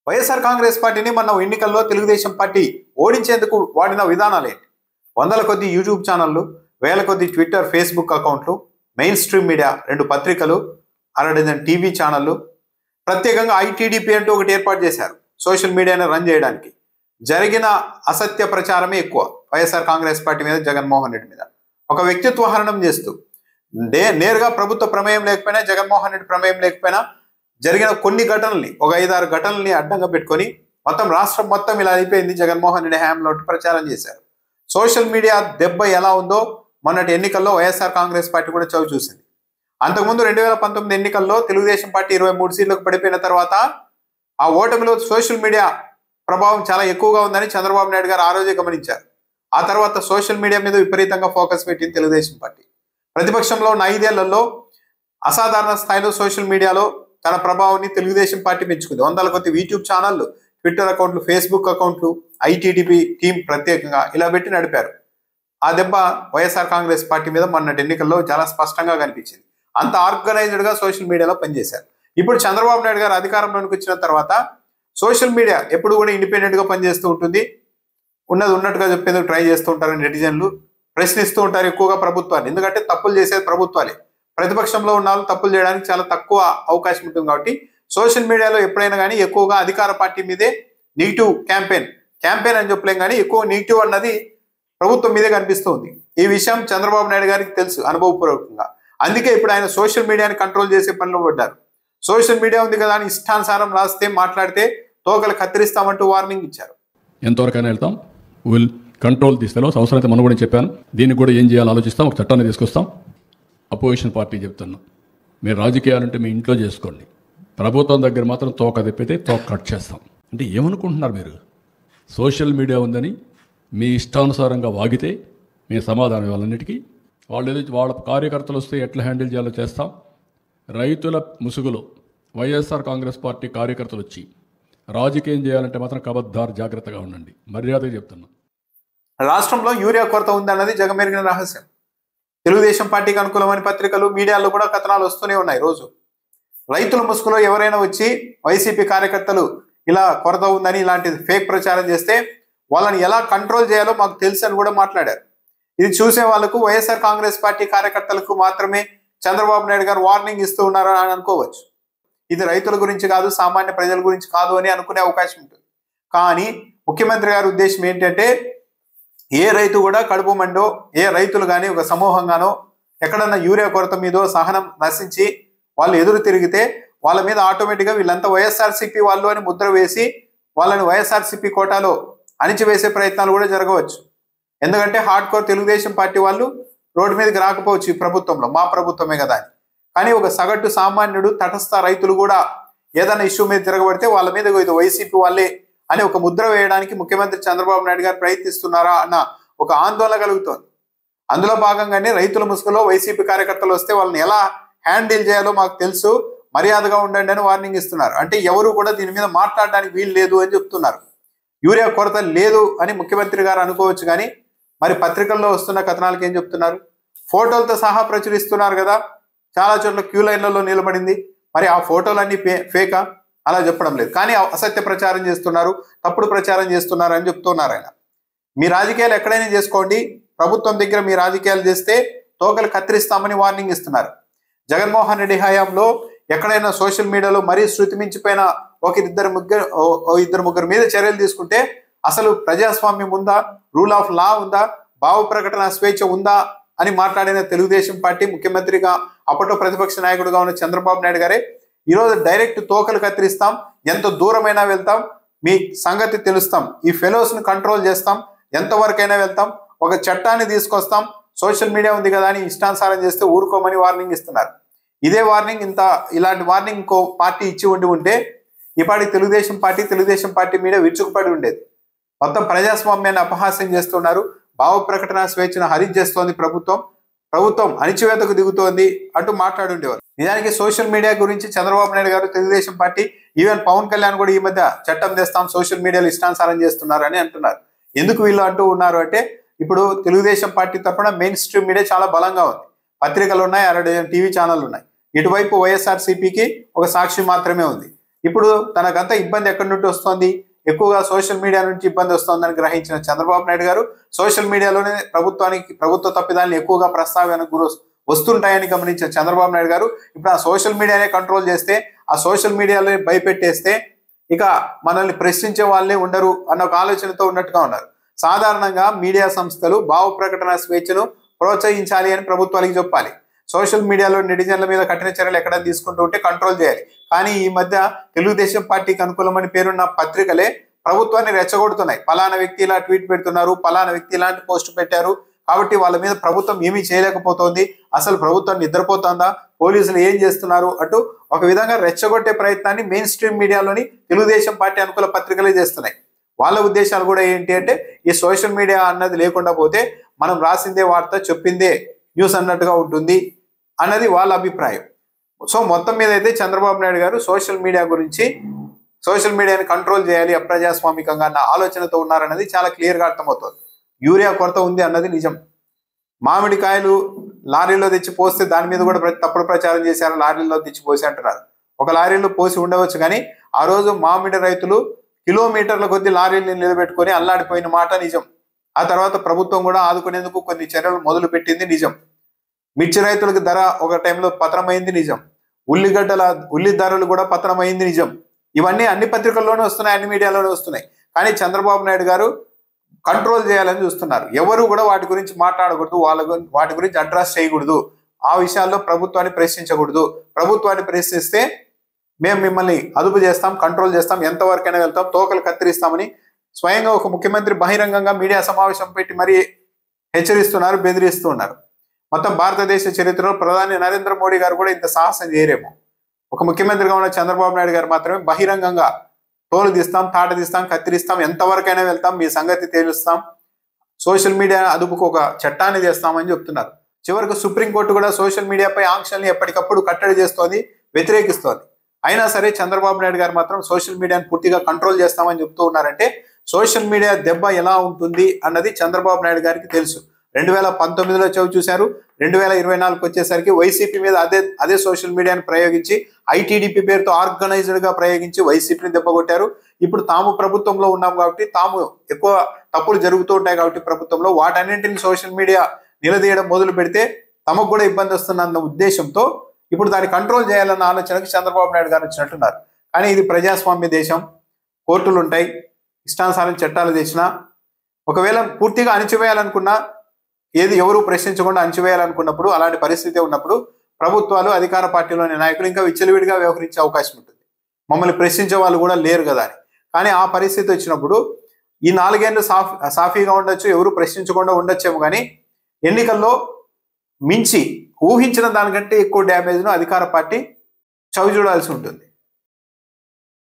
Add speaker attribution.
Speaker 1: వైఎస్ఆర్ కాంగ్రెస్ పార్టీని మొన్న ఎన్నికల్లో తెలుగుదేశం పార్టీ ఓడించేందుకు వాడిన విధానాలేంటి? వందల కొద్ది యూట్యూబ్ ఛానళ్లు, వేల కొద్ది ట్విట్టర్, ఫేస్బుక్ అకౌంట్లు, మెయిన్ స్ట్రీమ్ మీడియా, 2 పత్రికలు, 60 టీవీ ఛానళ్లు, ప్రత్యేకంగా ఐటీడీపీ అంటూ ఒకటి ఏర్పాటు చేశారు సోషల్ మీడియాను రన్ చేయడానికి. జరిగిన అసత్య ప్రచారమే ఎక్కువ వైఎస్ఆర్ కాంగ్రెస్ పార్టీ మీద, జగన్మోహన్ రెడ్డి మీద. ఒక వ్యక్తిత్వ హరణం చేస్తూ నేరుగా ప్రభుత్వ ప్రమేయం లేకపోయినా, జగన్మోహన్ రెడ్డి ప్రమేయం లేకపోయినా జరిగిన కొన్ని ఘటనల్ని, ఒక 5-6 ఘటనల్ని అడ్డంగా పెట్టుకొని మొత్తం రాష్ట్రం మొత్తం ఇలా అయిపోయింది జగన్మోహన్ రెడ్డి హయాంలో ప్రచారం చేశారు. సోషల్ మీడియా దెబ్బ ఎలా ఉందో మొన్నటి ఎన్నికల్లో వైఎస్ఆర్ కాంగ్రెస్ పార్టీ కూడా చవి చూసింది. అంతకుముందు 2019 ఎన్నికల్లో తెలుగుదేశం పార్టీ 23 సీట్లకు పడిపోయిన తర్వాత ఆ ఓటమిలో సోషల్ మీడియా ప్రభావం చాలా ఎక్కువగా ఉందని చంద్రబాబు నాయుడు గారు ఆ రోజే గమనించారు. ఆ తర్వాత సోషల్ మీడియా మీద విపరీతంగా ఫోకస్ పెట్టింది తెలుగుదేశం పార్టీ. ప్రతిపక్షంలో ఉన్న 5 ఏళ్లలో అసాధారణ స్థాయిలో సోషల్ మీడియాలో తన ప్రభావాన్ని తెలుగుదేశం పార్టీ పెంచుకుంది. వందల కొద్ది యూట్యూబ్ ఛానళ్లు, ట్విట్టర్ అకౌంట్లు, ఫేస్బుక్ అకౌంట్లు, ఐటీడీపీ టీం ప్రత్యేకంగా ఇలా పెట్టి నడిపారు. ఆ దెబ్బ వైఎస్ఆర్ కాంగ్రెస్ పార్టీ మీద మొన్నటి ఎన్నికల్లో చాలా స్పష్టంగా కనిపించింది. అంత ఆర్గనైజ్డ్గా సోషల్ మీడియాలో పనిచేశారు. ఇప్పుడు చంద్రబాబు నాయుడు గారు అధికారంలోకి వచ్చిన తర్వాత సోషల్ మీడియా ఎప్పుడు కూడా ఇండిపెండెంట్గా పనిచేస్తూ ఉంటుంది. ఉన్నది ఉన్నట్టుగా చెప్పేందుకు ట్రై చేస్తూ ఉంటారని నెటిజన్లు ప్రశ్నిస్తూ ఉంటారు ఎక్కువగా ప్రభుత్వాన్ని. ఎందుకంటే తప్పులు చేసేది ప్రభుత్వాలే. ప్రతిపక్షంలో ఉన్న వాళ్ళు తప్పులు చేయడానికి చాలా తక్కువ అవకాశం ఉంటుంది. కాబట్టి సోషల్ మీడియాలో ఎప్పుడైనా కానీ ఎక్కువగా అధికార పార్టీ మీదే నెగిటివ్ క్యాంపెయిన్ అని చెప్పలేం, కానీ ఎక్కువ నెగిటివ్ అన్నది ప్రభుత్వం మీదే కనిపిస్తుంది. ఈ విషయం చంద్రబాబు నాయుడు గారికి తెలుసు అనుభవపూర్వకంగా. అందుకే ఇప్పుడు ఆయన సోషల్ మీడియాని కంట్రోల్ చేసే పనిలో పడ్డారు. సోషల్ మీడియా ఉంది కదా అని ఇష్టానుసారం రాస్తే, మాట్లాడితే తోకలు కత్తిరిస్తామంటూ వార్నింగ్ ఇచ్చారు.
Speaker 2: ఎంతవరకైనా వెళ్తాం, విల్ కంట్రోల్ దిస్ ఫెలోస్. అవసరమైతే మనం కూడా చెప్పాను, దీనికి కూడా ఏం చేయాలో ఆలోచిస్తాం, ఒక చట్టాన్ని తీసుకొస్తాం. అపోజిషన్ పార్టీ చెప్తున్నాం, మీరు రాజకీయాలంటే మీ ఇంట్లో చేసుకోండి, ప్రభుత్వం దగ్గర మాత్రం తోక తిప్పితే తోక కట్ చేస్తాం. అంటే ఏమనుకుంటున్నారు మీరు? సోషల్ మీడియా ఉందని మీ ఇష్టానుసారంగా వాగితే మీ సమాధానం వాళ్ళన్నిటికీ వాళ్ళ కార్యకర్తలు వస్తే ఎట్లా హ్యాండిల్ చేయాలో చేస్తాం. రైతుల ముసుగులో వైఎస్ఆర్ కాంగ్రెస్ పార్టీ కార్యకర్తలు వచ్చి రాజకీయం చేయాలంటే మాత్రం కబద్దార్, జాగ్రత్తగా ఉండండి. మర్యాదగా చెప్తున్నా.
Speaker 1: రాష్ట్రంలో యూరియా కొరత ఉందన్నది జగమెరిగిన రహస్యం. తెలుగుదేశం పార్టీకి అనుకూలమైన పత్రికలు, మీడియాలో కూడా కథనాలు వస్తూనే ఉన్నాయి రోజు. రైతుల ముసుగులో ఎవరైనా వచ్చి వైసీపీ కార్యకర్తలు ఇలా కొరత ఉందని ఇలాంటి ఫేక్ ప్రచారం చేస్తే వాళ్ళని ఎలా కంట్రోల్ చేయాలో మాకు తెలుసు అని కూడా మాట్లాడారు. ఇది చూసే వాళ్ళకు వైఎస్ఆర్ కాంగ్రెస్ పార్టీ కార్యకర్తలకు మాత్రమే చంద్రబాబు నాయుడు గారు వార్నింగ్ ఇస్తూ ఉన్నారా అని అనుకోవచ్చు. ఇది రైతుల గురించి కాదు, సామాన్య ప్రజల గురించి కాదు అని అనుకునే అవకాశం ఉంటుంది. కానీ ముఖ్యమంత్రి గారి ఉద్దేశం ఏంటంటే, ఏ రైతు కూడా కడుపు మండో, ఏ రైతులు కానీ ఒక సమూహంగానో ఎక్కడన్నా యూరియా కొరత మీదో సహనం నశించి వాళ్ళు ఎదురు తిరిగితే వాళ్ళ మీద ఆటోమేటిక్గా వీళ్ళంతా వైఎస్ఆర్సీపీ వాళ్ళు అని ముద్ర వేసి వాళ్ళని వైఎస్ఆర్సీపీ కోటాలో అణిచివేసే ప్రయత్నాలు కూడా జరగవచ్చు. ఎందుకంటే హార్డ్ కోర్ తెలుగుదేశం పార్టీ వాళ్ళు రోడ్డు మీదకి రాకపోవచ్చు ఈ ప్రభుత్వంలో, మా ప్రభుత్వమే కదా అని. కానీ ఒక సగటు సామాన్యుడు, తటస్థ రైతులు కూడా ఏదైనా ఇష్యూ మీద తిరగబడితే వాళ్ళ మీద ఇది వైసీపీ వాళ్ళే అని ఒక ముద్ర వేయడానికి ముఖ్యమంత్రి చంద్రబాబు నాయుడు గారు ప్రయత్నిస్తున్నారా అన్న ఒక ఆందోళన కలుగుతోంది. అందులో భాగంగానే రైతుల ముసుగులో వైసీపీ కార్యకర్తలు వస్తే వాళ్ళని ఎలా హ్యాండిల్ చేయాలో మాకు తెలుసు, మర్యాదగా ఉండండి అని వార్నింగ్ ఇస్తున్నారు. అంటే ఎవరు కూడా దీని మీద మాట్లాడడానికి వీలు లేదు అని చెప్తున్నారు. యూరియా కొరత లేదు అని ముఖ్యమంత్రి గారు అనుకోవచ్చు, కానీ మరి పత్రికల్లో వస్తున్న కథనాలకు ఏం చెప్తున్నారు? ఫోటోలతో సహా ప్రచురిస్తున్నారు కదా. చాలా చోట్ల క్యూ లైన్లలో నిలబడింది. మరి ఆ ఫోటోలన్నీ ఫేకా? అలా చెప్పడం లేదు, కానీ అసత్య ప్రచారం చేస్తున్నారు, తప్పుడు ప్రచారం చేస్తున్నారు అని చెప్తున్నారు ఆయన. మీ రాజకీయాలు ఎక్కడైనా చేసుకోండి, ప్రభుత్వం దగ్గర మీ రాజకీయాలు చేస్తే తోకలు కత్తిరిస్తామని వార్నింగ్ ఇస్తున్నారు. జగన్మోహన్ రెడ్డి హయాంలో ఎక్కడైనా సోషల్ మీడియాలో మరీ శృతి మించిపోయిన ఇద్దరు ముగ్గురు మీద చర్యలు తీసుకుంటే అసలు ప్రజాస్వామ్యం ఉందా, రూల్ ఆఫ్ లా ఉందా, భావ ప్రకటన స్వేచ్ఛ ఉందా అని మాట్లాడిన తెలుగుదేశం పార్టీ ముఖ్యమంత్రిగా, అప్పట్లో ప్రతిపక్ష నాయకుడిగా ఉన్న చంద్రబాబు నాయుడు గారే ఈరోజు డైరెక్ట్ తోకలు కత్తిరిస్తాం, ఎంత దూరమైనా వెళ్తాం, మీ సంగతి తెలుస్తాం, ఈ ఫెలోస్ని కంట్రోల్ చేస్తాం, ఎంతవరకైనా వెళ్తాం, ఒక చట్టాన్ని తీసుకొస్తాం, సోషల్ మీడియా ఉంది కదా అని ఇష్టానుసారం చేస్తే ఊరుకోమని వార్నింగ్ ఇస్తున్నారు. ఇదే వార్నింగ్ ఇలాంటి వార్నింగ్ ఇంకో పార్టీ ఇచ్చి ఉంటే ఈపాటి తెలుగుదేశం పార్టీ మీద విరుచుకుపడి ఉండేది. మొత్తం ప్రజాస్వామ్యాన్ని అపహాస్యం చేస్తున్నారు, భావ ప్రకటన స్వేచ్ఛను హరించేస్తోంది ప్రభుత్వం అణిచివేతకు దిగుతోంది అంటూ మాట్లాడుండేవారు. నిజానికి సోషల్ మీడియా గురించి చంద్రబాబు నాయుడు గారు, తెలుగుదేశం పార్టీ, ఈవెన్ పవన్ కళ్యాణ్ కూడా ఈ మధ్య చట్టం తెస్తాం, సోషల్ మీడియాలో ఇష్టానుసారం చేస్తున్నారు అని అంటున్నారు. ఎందుకు వీళ్ళు అంటూ ఉన్నారు అంటే, ఇప్పుడు తెలుగుదేశం పార్టీ తరఫున మెయిన్ స్ట్రీమ్ మీడియా చాలా బలంగా ఉంది. పత్రికలు ఉన్నాయి, 60 టీవీ ఛానళ్ళు ఉన్నాయి. ఇటువైపు వైఎస్ఆర్సీపీకి ఒక సాక్షి మాత్రమే ఉంది. ఇప్పుడు తనకంతా ఇబ్బంది ఎక్కడి నుండి వస్తుంది, ఎక్కువగా సోషల్ మీడియా నుంచి ఇబ్బంది వస్తుందని గ్రహించిన చంద్రబాబు నాయుడు గారు సోషల్ మీడియాలోనే ప్రభుత్వ తప్పిదాలను ఎక్కువగా ప్రస్తావనకు వస్తుంటాయని గమనించిన చంద్రబాబు నాయుడు గారు ఇప్పుడు ఆ సోషల్ మీడియానే కంట్రోల్ చేస్తే, ఆ సోషల్ మీడియాలో భయపెట్టేస్తే ఇక మనల్ని ప్రశ్నించే వాళ్ళే ఉండరు అన్న ఒక ఆలోచనతో ఉన్నట్టుగా ఉన్నారు. సాధారణంగా మీడియా సంస్థలు భావ ప్రకటన స్వేచ్ఛను ప్రోత్సహించాలి అని ప్రభుత్వానికి చెప్పాలి. సోషల్ మీడియాలో నెటిజన్ల మీద కఠిన చర్యలు ఎక్కడ తీసుకుంటూ ఉంటే కంట్రోల్ చేయాలి. కానీ ఈ మధ్య తెలుగుదేశం పార్టీకి అనుకూలమని పేరున్న పత్రికలే ప్రభుత్వాన్ని రెచ్చగొడుతున్నాయి. పలానా వ్యక్తి ఇలా ట్వీట్ పెడుతున్నారు, పలానా వ్యక్తి ఇలాంటి పోస్ట్ పెట్టారు, కాబట్టి వాళ్ళ మీద ప్రభుత్వం ఏమీ చేయలేకపోతోంది, అసలు ప్రభుత్వం నిద్రపోతుందా, పోలీసులు ఏం చేస్తున్నారు అటు ఒక విధంగా రెచ్చగొట్టే ప్రయత్నాన్ని మెయిన్ స్ట్రీమ్ మీడియాలోని తెలుగుదేశం పార్టీ అనుకూల పత్రికలే చేస్తున్నాయి. వాళ్ళ ఉద్దేశాలు కూడా ఏంటి అంటే ఈ సోషల్ మీడియా అన్నది లేకుండా పోతే మనం రాసిందే వార్త, చెప్పిందే న్యూస్ అన్నట్టుగా ఉంటుంది అన్నది వాళ్ళ అభిప్రాయం. సో మొత్తం మీద అయితే చంద్రబాబు నాయుడు గారు సోషల్ మీడియాని కంట్రోల్ చేయాలి అప్రజాస్వామికంగా అన్న ఆలోచనతో ఉన్నారన్నది చాలా క్లియర్గా అర్థమవుతుంది. యూరియా కొరత ఉంది అన్నది నిజం. మామిడికాయలు లారీలో తెచ్చి పోస్తే దాని మీద కూడా తప్పుడు ప్రచారం చేశారు, లారీలో తెచ్చి పోసి అంటున్నారు. ఒక లారీలో పోసి ఉండవచ్చు, కానీ ఆ రోజు మామిడి రైతులు కిలోమీటర్ల కొద్ది లారీలను నిలబెట్టుకొని అల్లాడిపోయిన మాట నిజం. ఆ తర్వాత ప్రభుత్వం కూడా ఆదుకునేందుకు కొన్ని చర్యలు మొదలు పెట్టింది నిజం. మిర్చి రైతులకు ధర ఒక టైంలో పతనమైంది నిజం. ఉల్లి ధరలు కూడా పతనమైంది నిజం. ఇవన్నీ అన్ని పత్రికల్లోనే వస్తున్నాయి, అన్ని మీడియాలోనే వస్తున్నాయి. కానీ చంద్రబాబు నాయుడు గారు కంట్రోల్ చేయాలని చూస్తున్నారు. ఎవరు కూడా వాటి గురించి మాట్లాడకూడదు, వాటి గురించి అడ్రస్ చేయకూడదు, ఆ విషయాల్లో ప్రభుత్వాన్ని ప్రశ్నించకూడదు. ప్రభుత్వాన్ని ప్రశ్నిస్తే మేము మిమ్మల్ని అదుపు చేస్తాం, కంట్రోల్ చేస్తాం, ఎంతవరకైనా వెళ్తాం, తోకలు కత్తిరిస్తామని స్వయంగా ఒక ముఖ్యమంత్రి బహిరంగంగా మీడియా సమావేశం పెట్టి మరీ హెచ్చరిస్తున్నారు, బెదిరిస్తూ ఉన్నారు. మొత్తం భారతదేశ చరిత్రలో ప్రధాని నరేంద్ర మోడీ గారు కూడా ఇంత సాహసం చేయరేమో. ఒక ముఖ్యమంత్రిగా ఉన్న చంద్రబాబు నాయుడు గారు మాత్రమే బహిరంగంగా తోలు తీస్తాం, తాట తీస్తాం, కత్తిరిస్తాం, ఎంతవరకైనా వెళ్తాం, మీ సంగతి తేలుస్తాం, సోషల్ మీడియా అదుపుకు ఒక చట్టాన్ని చేస్తామని చెప్తున్నారు. చివరికి సుప్రీంకోర్టు కూడా సోషల్ మీడియాపై ఆంక్షల్ని ఎప్పటికప్పుడు కట్టడి చేస్తోంది, వ్యతిరేకిస్తోంది. అయినా సరే చంద్రబాబు నాయుడు గారు మాత్రం సోషల్ మీడియాని పూర్తిగా కంట్రోల్ చేస్తామని చెప్తూ ఉన్నారంటే సోషల్ మీడియా దెబ్బ ఎలా ఉంటుంది అన్నది చంద్రబాబు నాయుడు గారికి తెలుసు. 2019లో చూశారు, 2024 వచ్చేసరికి వైసీపీ మీద అదే సోషల్ మీడియాని ప్రయోగించి ఐటీడీపీ పేరుతో ఆర్గనైజ్డ్ గా ప్రయోగించి వైసీపీని దెబ్బకొట్టారు. ఇప్పుడు తాము ప్రభుత్వంలో ఉన్నాం కాబట్టి, తాము ఎక్కువ తప్పులు జరుగుతూ ఉంటాయి కాబట్టి ప్రభుత్వంలో వాటన్నింటిని సోషల్ మీడియా నిలదీయడం మొదలు పెడితే తమకు కూడా ఇబ్బంది వస్తుందన్న ఉద్దేశంతో ఇప్పుడు దాన్ని కంట్రోల్ చేయాలన్న ఆలోచనకి చంద్రబాబు నాయుడు గారు వచ్చినట్టున్నారు. కానీ ఇది ప్రజాస్వామ్య దేశం, కోర్టులు ఉంటాయి, ఇష్టానుసారం చట్టాలు తెచ్చినా ఒకవేళ పూర్తిగా అణిచివేయాలనుకున్నా, ఎవరు ప్రశ్నించకుండా అణిచివేయాలనుకున్నప్పుడు, అలాంటి పరిస్థితి ఉన్నప్పుడు ప్రభుత్వాలు, అధికార పార్టీలోని నాయకులు ఇంకా విచ్చలవిడిగా వ్యవహరించే అవకాశం ఉంటుంది. మమ్మల్ని ప్రశ్నించే వాళ్ళు కూడా లేరు కదా అని. కానీ ఆ పరిస్థితి వచ్చినప్పుడు ఈ 4 ఏళ్ళు సాఫీగా ఉండొచ్చు, ఎవరు ప్రశ్నించకుండా ఉండొచ్చేమో, కానీ ఎన్నికల్లో మించి ఊహించిన దానికంటే ఎక్కువ డ్యామేజ్ను అధికార పార్టీ చవి చూడాల్సి ఉంటుంది.